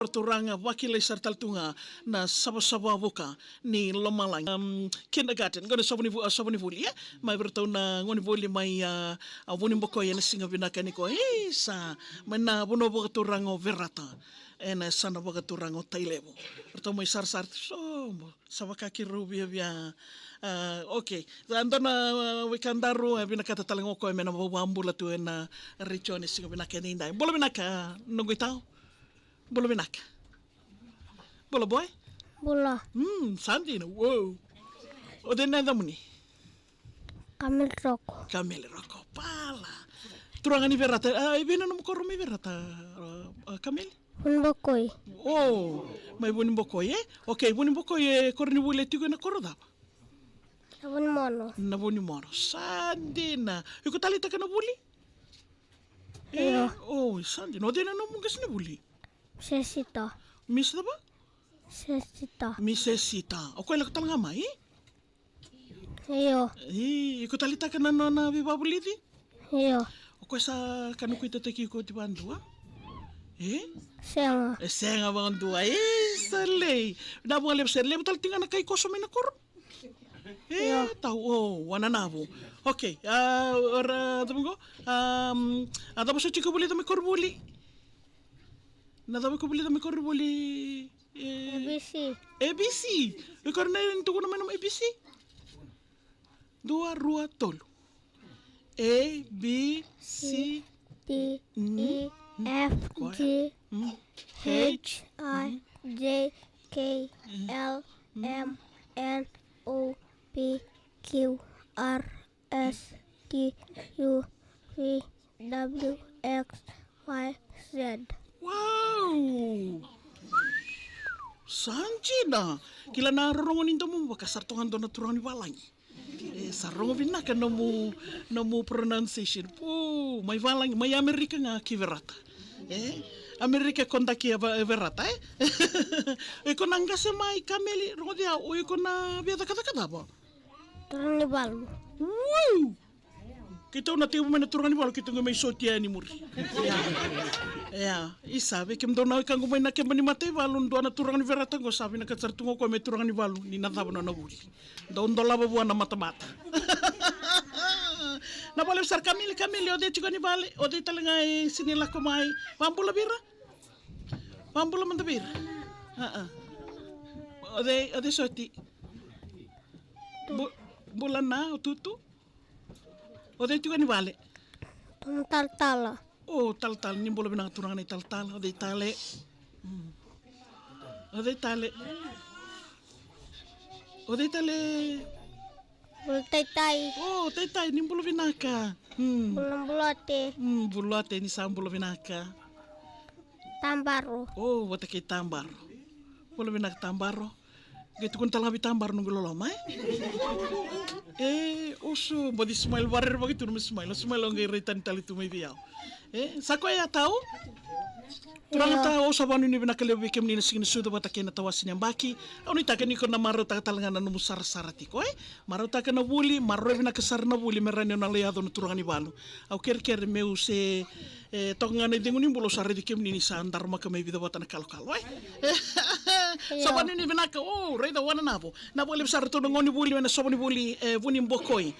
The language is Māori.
Turanga wakilay sartaltunga na sabasababuka ni Lomalang kindergarten ngone soboni vuli mai bertau na ngone vuli mai avuni mboko ya singa binaka niko sa mana buno boga turango verata ena sana boga turango tailevo bertau mai sar so sabaka kirubia bia okay andona wikandaru binaka tatalngo ko mena bambula tu ena richone singa binaka ni ndai bolo binaka nungui tau Bolo binaka. Bolo boy? Bolo. Santi na. Wow. O din na muni? Kamil roko. Kamil roko. Pala. Turangan ni verata. Ibina na mo koro may verata. Kamil? Bunbokoy. Oh. May bunimbokoy eh? Okay, bunimbokoy koro ni wule tigo na koro dapa? Nabunimono. Nabunimono. Santi na. Iko talita ka na buli? Oh, santi. No din na mo gas na buli? Sesita. Miss na ba? Sesita. Misesita. Okay, lang talaga mai? Iyo. Iko talita ka na na bibabuliti? Iyo. Okay, sa kanukwita taki ko di bandua? Senga. Senga bandua. Salay. Nabong alip sir. Lebo talaga na kay koso may nakor. Tau. Oh, wananabo. Okay. Tapos ko? Tapos sa chiko buli may korbuli. Nada ko bili dami ko boli ABC. ABC. Ikaw na yung tuko naman ng ABC. Dua rua tolo. A B C D E F G H I J K L M N O P Q R S T U V W X Y Z. Wow! Sanji na. Kila narorongo ninto mo makasartungan doon na turang ni Walang. Sarong binaka na mo pronunciation. Po, may Walang, may Amerika nga kiverata. Amerika konta kia verata Iko nangga sa may kameli rodia o iko na biya kata-kata ba? Turang ni Balu. Wow! Kita na tiyo mo na turang ni Walang kita nga may sotya ni Muri. Isabi kim do na kang gumay na kemani mate balun do na turang ni verata go sabi na katsartungo ko may turang ni balu ni natabo na nabuli. Daon do labo buwan na mata-mata. Na boleh sar kamili ode chiko ni bale ode talaga sinila ko mai pambula bira. Pambula man bira. Ode soti. Bulan na tutu. Ode chiko ni bale. Tal-tala. Oh, tal-tal. Ni boleh binang turangan ni tal-tal. Ode tale. Ode tale. Ode tale. Bultay-tay. Oh, tay-tay. Ni boleh binaka. Bulan-bulate. Bulate ni sam boleh binaka. Tambaro. Oh, wata kay tambaro. Boleh binaka tambaro. Gitu kun talaga bitambar nung guloloma uso body smile warer begitu nung smile ang giritan tali tu may biyaw. Sako ya tahu? Turang tahu saban ini binakalebi kem ni sing sudo batakin na tawasin yang baki. Oni taken ni ko na maro talangan na musar sarati ko Maro taken na buli, maro binakasar na buli merane na liado na turangan ni balu. Au ker meu se tongan ni dingun bulo sare di kem ni sa andar maka may bidawatan kalo-kalo Saban ini binaka reda wana nabo. Nabo lebsar to ngoni buli na saban buli vunim bokoy.